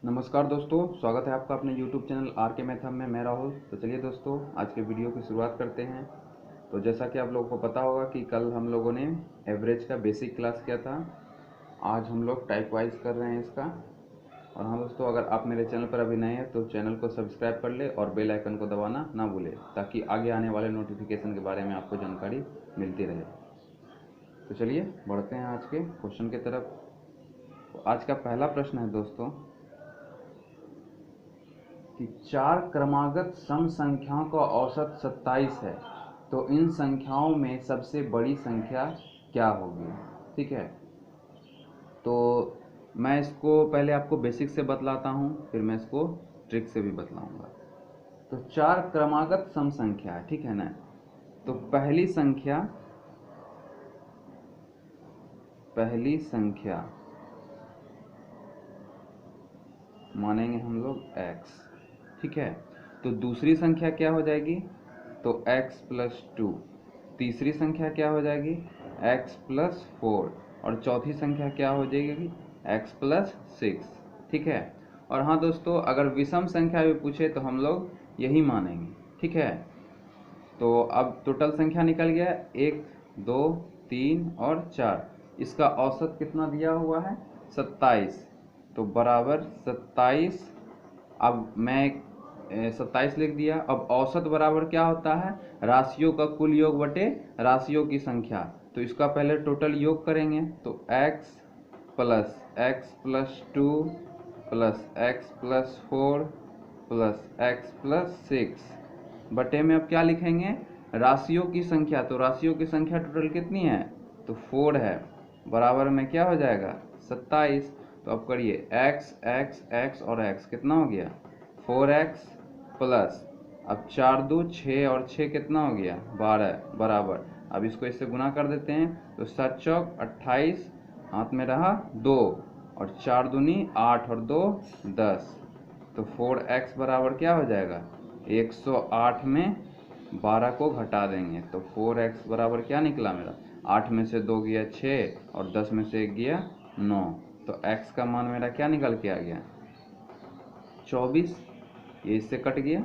नमस्कार दोस्तों, स्वागत है आपका अपने YouTube चैनल आर के मैथ में। मैं राहुल। तो चलिए दोस्तों, आज के वीडियो की शुरुआत करते हैं। तो जैसा कि आप लोगों को पता होगा कि कल हम लोगों ने एवरेज का बेसिक क्लास किया था। आज हम लोग टाइप वाइज कर रहे हैं इसका। और हाँ दोस्तों, अगर आप मेरे चैनल पर अभी नए हैं तो चैनल को सब्सक्राइब कर ले और बेल आइकन को दबाना ना भूले, ताकि आगे आने वाले नोटिफिकेशन के बारे में आपको जानकारी मिलती रहे। तो चलिए बढ़ते हैं आज के क्वेश्चन की तरफ। तो आज का पहला प्रश्न है दोस्तों कि 4 क्रमागत सम संख्याओं का औसत 27 है, तो इन संख्याओं में सबसे बड़ी संख्या क्या होगी। ठीक है, तो मैं इसको पहले आपको बेसिक से बतलाता हूँ, फिर मैं इसको ट्रिक से भी बतलाऊंगा। तो 4 क्रमागत सम संख्या है, ठीक है ना। तो पहली संख्या मानेंगे हम लोग x, ठीक है। तो दूसरी संख्या क्या हो जाएगी, तो x+2। तीसरी संख्या क्या हो जाएगी, x+4। और चौथी संख्या क्या हो जाएगी, x+6, ठीक है। और हाँ दोस्तों, अगर विषम संख्या भी पूछे तो हम लोग यही मानेंगे, ठीक है। तो अब टोटल संख्या निकल गया 1, 2, 3 और 4। इसका औसत कितना दिया हुआ है, 27। तो बराबर 27। अब मैं 27 लिख दिया। अब औसत बराबर क्या होता है, राशियों का कुल योग बटे राशियों की संख्या। तो इसका पहले टोटल योग करेंगे, तो x plus x+2 plus x+4 plus x+6 बटे में अब क्या लिखेंगे, राशियों की संख्या। तो राशियों की संख्या टोटल कितनी है, तो 4 है। बराबर में क्या हो जाएगा, 27। तो अब करिए x x x और x कितना हो गया, 4x प्लस अब 4 2 6 और 6 कितना हो गया, 12 बराबर। अब इसको इससे गुना कर देते हैं, तो 7 चौक 28, हाथ में रहा 2 और 4 दूनी 8 और 2 10। तो 4x बराबर क्या हो जाएगा, 108 में 12 को घटा देंगे। तो 4x बराबर क्या निकला मेरा, 8 में से 2 गया 6 और 10 में से 1 गया 9। तो x का मान मेरा क्या निकल के आ गया, 24। ये इससे कट गया,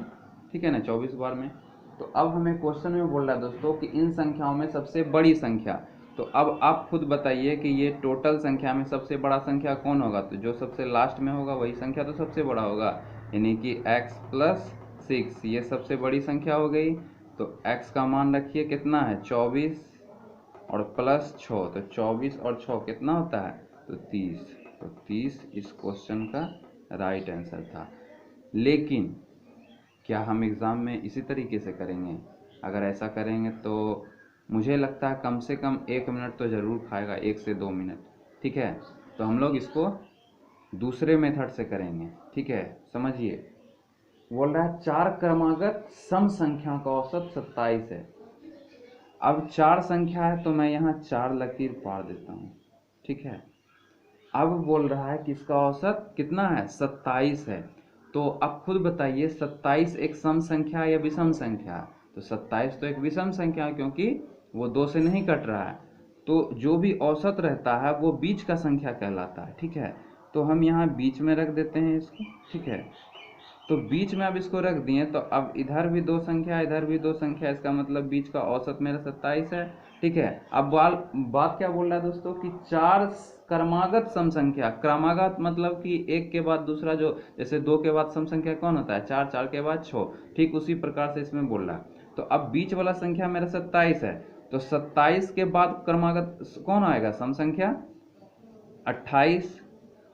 ठीक है ना, 24 बार में। तो अब हमें क्वेश्चन में बोल रहा है दोस्तों कि इन संख्याओं में सबसे बड़ी संख्या। तो अब आप खुद बताइए कि ये टोटल संख्या में सबसे बड़ा संख्या कौन होगा। तो जो सबसे लास्ट में होगा वही संख्या तो सबसे बड़ा होगा, यानी कि x+6 ये सबसे बड़ी संख्या हो गई। तो x का मान रखिए कितना है, 24 और प्लस 6। तो 24 और 6 कितना होता है, तो 30। तो 30 इस क्वेश्चन का राइट आंसर था। लेकिन क्या हम एग्ज़ाम में इसी तरीके से करेंगे, अगर ऐसा करेंगे तो मुझे लगता है कम से कम 1 मिनट तो ज़रूर खाएगा, 1 से 2 मिनट, ठीक है। तो हम लोग इसको दूसरे मेथड से करेंगे, ठीक है। समझिए, बोल रहा है 4 क्रमागत सम संख्या का औसत 27 है। अब 4 संख्या है तो मैं यहाँ 4 लकीर पार देता हूँ, ठीक है। अब बोल रहा है कि इसका औसत कितना है, 27 है। तो आप खुद बताइए 27 एक सम संख्या है या विषम संख्या है। तो 27 तो एक विषम संख्या है, क्योंकि वो 2 से नहीं कट रहा है। तो जो भी औसत रहता है वो बीच का संख्या कहलाता है, ठीक है। तो हम यहाँ बीच में रख देते हैं इसको, ठीक है। तो बीच में अब इसको रख दिए, तो अब इधर भी 2 संख्या इधर भी 2 संख्या, इसका मतलब बीच का औसत मेरा 27 है, ठीक है। अब बात क्या बोल रहा है दोस्तों कि 4 क्रमागत सम संख्या। क्रमागत मतलब कि एक के बाद दूसरा, जो जैसे 2 के बाद सम संख्या कौन होता है, 4, 4 के बाद 6, ठीक उसी प्रकार से इसमें बोल रहा है। तो अब बीच वाला संख्या मेरा 27 है, तो 27 के बाद क्रमागत कौन आएगा, सम संख्या 28।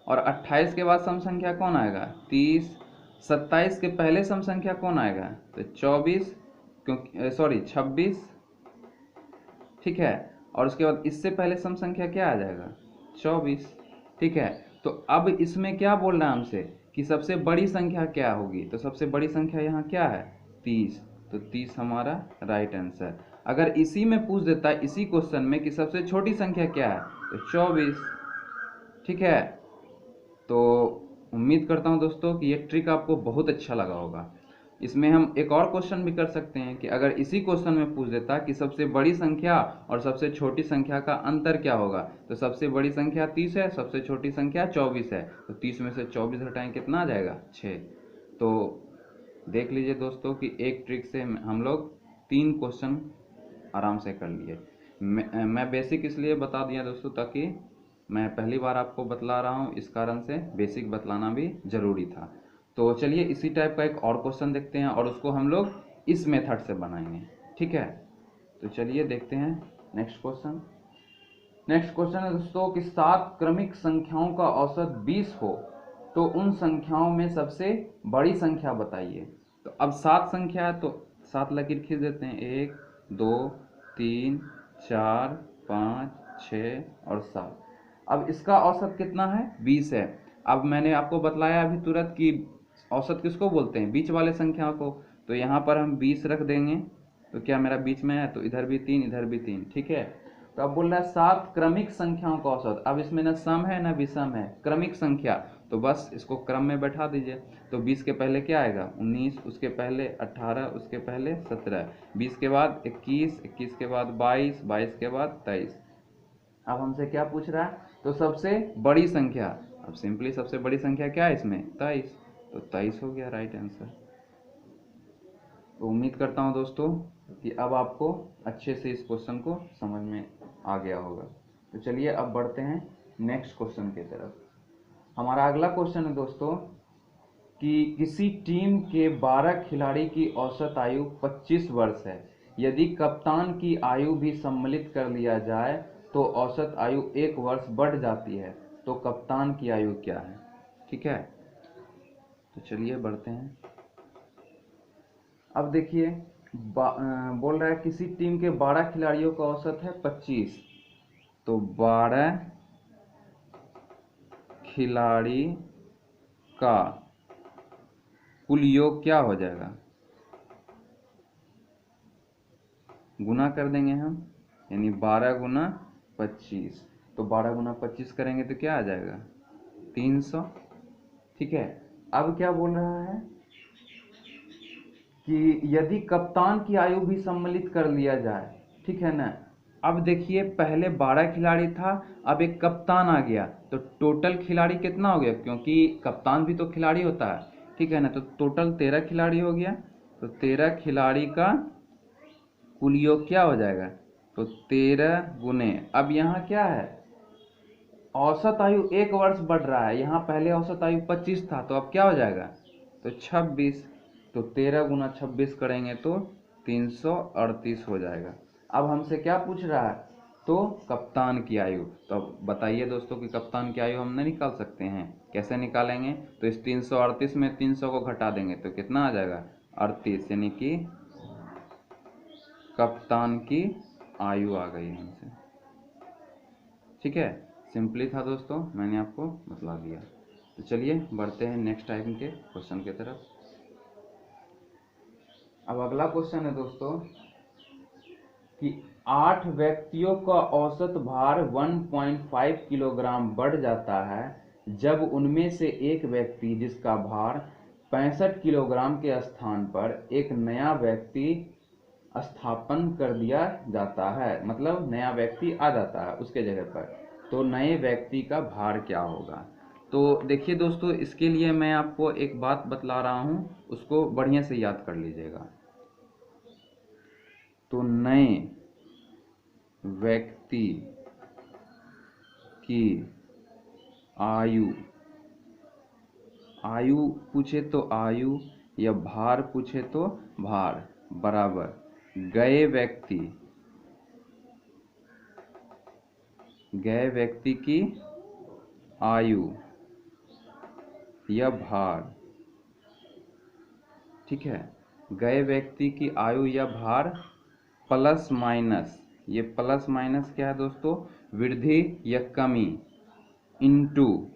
और 28 के बाद सम संख्या कौन आएगा, 30। 27 के पहले सम संख्या कौन आएगा, तो 24, क्योंकि 26, ठीक है। और उसके बाद इससे पहले सम संख्या क्या आ जाएगा, 24, ठीक है। तो अब इसमें क्या बोल रहा है हमसे कि सबसे बड़ी संख्या क्या होगी। तो सबसे बड़ी संख्या यहाँ क्या है, 30। तो 30 हमारा राइट आंसर। अगर इसी में पूछ देता है, इसी क्वेश्चन में, कि सबसे छोटी संख्या क्या है, तो 24, ठीक है। तो उम्मीद करता हूँ दोस्तों कि ये ट्रिक आपको बहुत अच्छा लगा होगा। इसमें हम एक और क्वेश्चन भी कर सकते हैं कि अगर इसी क्वेश्चन में पूछ देता कि सबसे बड़ी संख्या और सबसे छोटी संख्या का अंतर क्या होगा, तो सबसे बड़ी संख्या 30 है, सबसे छोटी संख्या 24 है, तो 30 में से 24 घटाएं कितना आ जाएगा 6। तो देख लीजिए दोस्तों कि एक ट्रिक से हम लोग 3 क्वेश्चन आराम से कर लिए। मैं बेसिक इसलिए बता दिया दोस्तों ताकि मैं पहली बार आपको बतला रहा हूँ, इस कारण से बेसिक बतलाना भी ज़रूरी था। तो चलिए इसी टाइप का एक और क्वेश्चन देखते हैं और उसको हम लोग इस मेथड से बनाएंगे, ठीक है। तो चलिए देखते हैं नेक्स्ट क्वेश्चन। नेक्स्ट क्वेश्चन है दोस्तों कि 7 क्रमिक संख्याओं का औसत 20 हो तो उन संख्याओं में सबसे बड़ी संख्या बताइए। तो अब 7 संख्या है तो 7 लकीर खींच देते हैं, 1 2 3 4 5 6 और 7। अब इसका औसत कितना है 20 है। अब मैंने आपको बतलाया अभी तुरंत कि औसत किसको बोलते हैं, बीच वाले संख्या को। तो यहाँ पर हम 20 रख देंगे, तो क्या मेरा बीच में है, तो इधर भी 3 इधर भी 3, ठीक है। तो अब बोल रहा है 7 क्रमिक संख्याओं का औसत। अब इसमें ना सम है ना विषम है, क्रमिक संख्या, तो बस इसको क्रम में बैठा दीजिए। तो 20 के पहले क्या आएगा 19, उसके पहले 18, उसके पहले 17, 20 के बाद 21, 21 के बाद 22, 22 के बाद 23। अब हमसे क्या पूछ रहा है, तो सबसे बड़ी संख्या। अब सिंपली सबसे बड़ी संख्या क्या है इसमें 23, तो 23 हो गया राइट आंसर। तो उम्मीद करता हूँ दोस्तों कि अब आपको अच्छे से इस क्वेश्चन को समझ में आ गया होगा। तो चलिए अब बढ़ते हैं नेक्स्ट क्वेश्चन की तरफ। हमारा अगला क्वेश्चन है दोस्तों कि किसी टीम के 12 खिलाड़ी की औसत आयु 25 वर्ष है। यदि कप्तान की आयु भी सम्मिलित कर लिया जाए तो औसत आयु 1 वर्ष बढ़ जाती है, तो कप्तान की आयु क्या है, ठीक है। तो चलिए बढ़ते हैं। अब देखिए बोल रहा है किसी टीम के 12 खिलाड़ियों का औसत है 25, तो 12 खिलाड़ी का कुल योग क्या हो जाएगा, गुना कर देंगे हम, यानी 12 गुना 25। तो 12 गुना 25 करेंगे तो क्या आ जाएगा 300, ठीक है। अब क्या बोल रहा है कि यदि कप्तान की आयु भी सम्मिलित कर लिया जाए, ठीक है ना। अब देखिए पहले 12 खिलाड़ी था, अब एक कप्तान आ गया, तो टोटल खिलाड़ी कितना हो गया, क्योंकि कप्तान भी तो खिलाड़ी होता है, ठीक है ना। तो टोटल 13 खिलाड़ी हो गया, तो 13 खिलाड़ी का कुल योग क्या हो जाएगा, तो 13 गुने, अब यहाँ क्या है औसत आयु 1 वर्ष बढ़ रहा है, यहाँ पहले औसत आयु 25 था, तो अब क्या हो जाएगा तो 26। तो 13 गुना 26 करेंगे तो 338 हो जाएगा। अब हमसे क्या पूछ रहा है, तो कप्तान की आयु। तो अब बताइए दोस्तों कि कप्तान की आयु हम नहीं निकाल सकते हैं, कैसे निकालेंगे, तो इस 338 में 300 को घटा देंगे तो कितना आ जाएगा 38, यानी कि कप्तान की आयु आ गई हमसे, ठीक है। सिंपली था दोस्तों, मैंने आपको बतला दिया। तो चलिए बढ़ते हैं नेक्स्ट टाइप के क्वेश्चन की तरफ। अब अगला क्वेश्चन है दोस्तों कि 8 व्यक्तियों का औसत भार 1.5 किलोग्राम बढ़ जाता है जब उनमें से एक व्यक्ति जिसका भार 65 किलोग्राम के स्थान पर एक नया व्यक्ति स्थापन कर दिया जाता है, मतलब नया व्यक्ति आ जाता है उसके जगह पर, तो नए व्यक्ति का भार क्या होगा। तो देखिए दोस्तों इसके लिए मैं आपको एक बात बतला रहा हूँ, उसको बढ़िया से याद कर लीजिएगा। तो नए व्यक्ति की आयु, आयु पूछे तो आयु या भार पूछे तो भार, बराबर गए व्यक्ति की आयु या भार, ठीक है। गए व्यक्ति की आयु या भार प्लस माइनस, ये प्लस माइनस क्या है दोस्तों, वृद्धि या कमी, इनटू,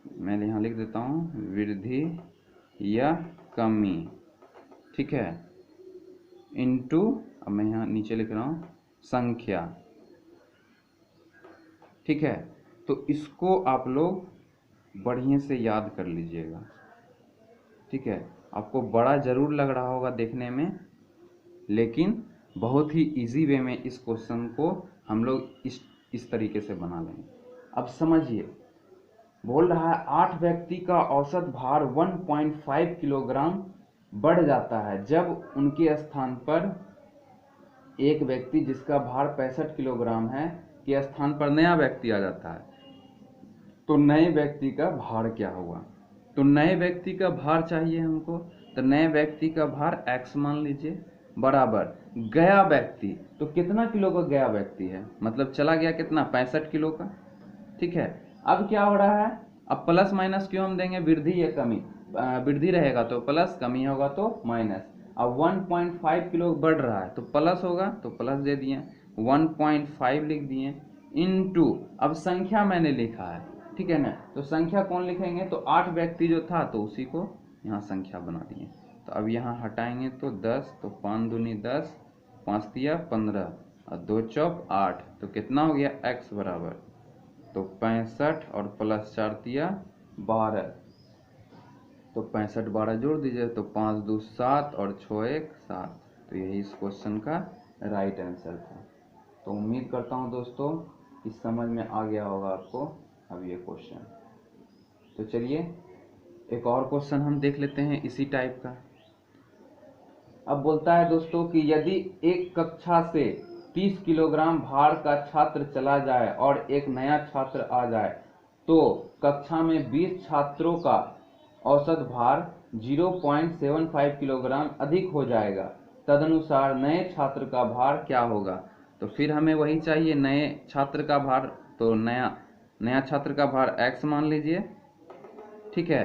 मैं यहाँ लिख देता हूँ वृद्धि या कमी, ठीक है, इनटू, अब मैं यहाँ नीचे लिख रहा हूँ संख्या, ठीक है। तो इसको आप लोग बढ़िया से याद कर लीजिएगा, ठीक है। आपको बड़ा ज़रूर लग रहा होगा देखने में, लेकिन बहुत ही इजी वे में इस क्वेश्चन को हम लोग इस तरीके से बना लेंगे। अब समझिए, बोल रहा है 8 व्यक्ति का औसत भार 1.5 किलोग्राम बढ़ जाता है जब उनके स्थान पर एक व्यक्ति जिसका भार 65 किलोग्राम है के स्थान पर नया व्यक्ति आ जाता है। तो नए व्यक्ति का भार क्या हुआ? तो नए व्यक्ति का भार चाहिए हमको, तो नए व्यक्ति का भार x मान लीजिए बराबर गया व्यक्ति। तो कितना किलो का गया व्यक्ति है, मतलब चला गया कितना, 65 किलो का। ठीक है, अब क्या हो रहा है, अब प्लस माइनस क्यों हम देंगे, वृद्धि या कमी, वृद्धि रहेगा तो प्लस, कमी होगा तो माइनस। अब 1.5 किलो बढ़ रहा है तो प्लस होगा तो प्लस दे दिए, 1.5 लिख दिए इनटू, अब संख्या मैंने लिखा है, ठीक है ना, तो संख्या कौन लिखेंगे, तो 8 व्यक्ति जो था तो उसी को यहाँ संख्या बना दिए। तो अब यहाँ हटाएंगे तो 10, तो 5 दूनी 10, 5 तिया 15 और 2 चौक 8, तो कितना हो गया x बराबर, तो 65 और प्लस 4 तिया 12, तो 65 12 जोड़ दीजिए तो 5 2 7 और 6 1 7। तो यही इस क्वेश्चन का राइट आंसर था। तो उम्मीद करता हूँ दोस्तों कि समझ में आ गया होगा आपको अब ये क्वेश्चन। तो चलिए एक और क्वेश्चन हम देख लेते हैं इसी टाइप का। अब बोलता है दोस्तों कि यदि एक कक्षा से 30 किलोग्राम भार का छात्र चला जाए और एक नया छात्र आ जाए तो कक्षा में 20 छात्रों का औसत भार 0.75 किलोग्राम अधिक हो जाएगा, तदनुसार नए छात्र का भार क्या होगा। तो फिर हमें वही चाहिए, नए छात्र का भार, तो नया छात्र का भार x मान लीजिए, ठीक है,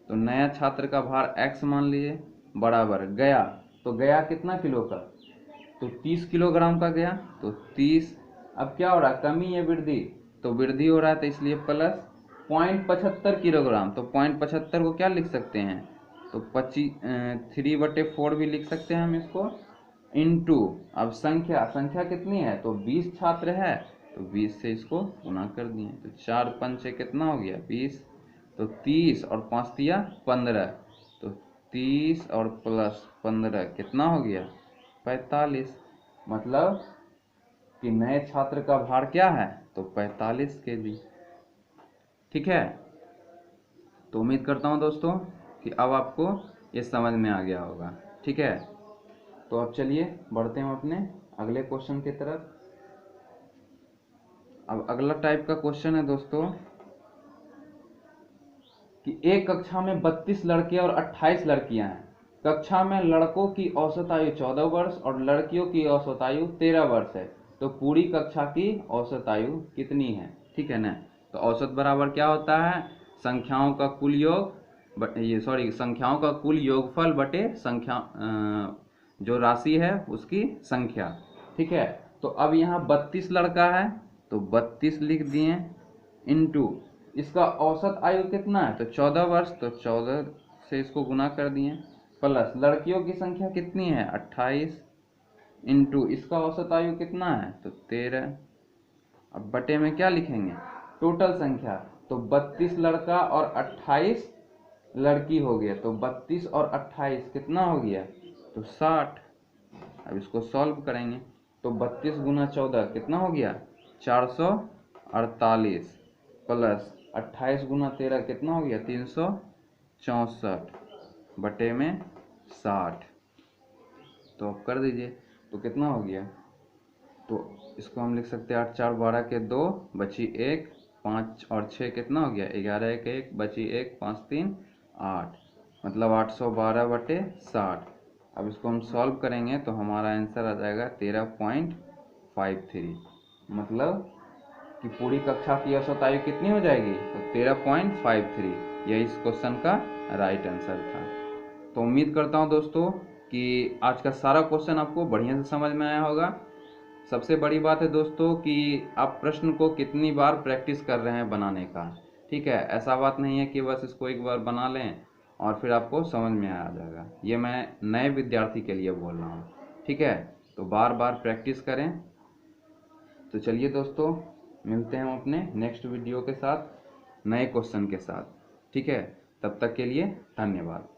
तो नया छात्र का भार x मान लीजिए बराबर गया, तो गया कितना किलो का, तो 30 किलोग्राम का गया, तो 30। अब क्या हो रहा है, कमी या वृद्धि, तो वृद्धि हो रहा है तो इसलिए प्लस 0.75 किलोग्राम, तो 0.75 को क्या लिख सकते हैं, तो 3/4 भी लिख सकते हैं हम इसको, इनटू, अब संख्या कितनी है, तो 20 छात्र है तो 20 से इसको गुना कर दिए, तो 4 5 कितना हो गया 20, तो 30 और 5 तिया 15, तो 30 और प्लस 15 कितना हो गया 45। मतलब कि नए छात्र का भार क्या है, तो 45 kg। ठीक है, तो उम्मीद करता हूँ दोस्तों कि अब आपको ये समझ में आ गया होगा। ठीक है, तो अब चलिए बढ़ते हैं अपने अगले क्वेश्चन की तरफ। अब अगला टाइप का क्वेश्चन है दोस्तों कि एक कक्षा में 32 लड़के और 28 लड़कियां हैं। कक्षा में लड़कों की औसत आयु 14 वर्ष और लड़कियों की औसत आयु 13 वर्ष है, तो पूरी कक्षा की औसत आयु कितनी है। ठीक है ना, तो औसत बराबर क्या होता है, संख्याओं का कुल योग संख्याओं का कुल योगफल बटे संख्या जो राशि है उसकी संख्या। ठीक है, तो अब यहाँ 32 लड़का है तो 32 लिख दिए इनटू इसका औसत आयु कितना है, तो 14 वर्ष, तो 14 से इसको गुना कर दिए, प्लस लड़कियों की संख्या कितनी है 28 इनटू इसका औसत आयु कितना है, तो 13। अब बटे में क्या लिखेंगे, टोटल संख्या, तो 32 लड़का और 28 लड़की हो गया, तो 32 और 28 कितना हो गया, तो 60। अब इसको सॉल्व करेंगे तो 32 गुना 14 कितना हो गया 448, प्लस 28 गुना 13 कितना हो गया 364 बटे में 60। तो अब कर दीजिए तो कितना हो गया, तो इसको हम लिख सकते हैं 8 4 12 के 2 बची 1, 5 और 6 कितना हो गया 11 1 1 बची 1 5 3 8, मतलब 812 बटे 60। अब इसको हम सॉल्व करेंगे तो हमारा आंसर आ जाएगा 13.53, मतलब कि पूरी कक्षा की औसत आयु कितनी हो जाएगी, तो 13.53। यही इस क्वेश्चन का राइट आंसर था। तो उम्मीद करता हूँ दोस्तों कि आज का सारा क्वेश्चन आपको बढ़िया से समझ में आया होगा। सबसे बड़ी बात है दोस्तों कि आप प्रश्न को कितनी बार प्रैक्टिस कर रहे हैं बनाने का। ठीक है, ऐसा बात नहीं है कि बस इसको एक बार बना लें और फिर आपको समझ में आ जाएगा। ये मैं नए विद्यार्थी के लिए बोल रहा हूँ। ठीक है, तो बार बार प्रैक्टिस करें। तो चलिए दोस्तों, मिलते हैं हम अपने नेक्स्ट वीडियो के साथ, नए क्वेश्चन के साथ। ठीक है, तब तक के लिए धन्यवाद।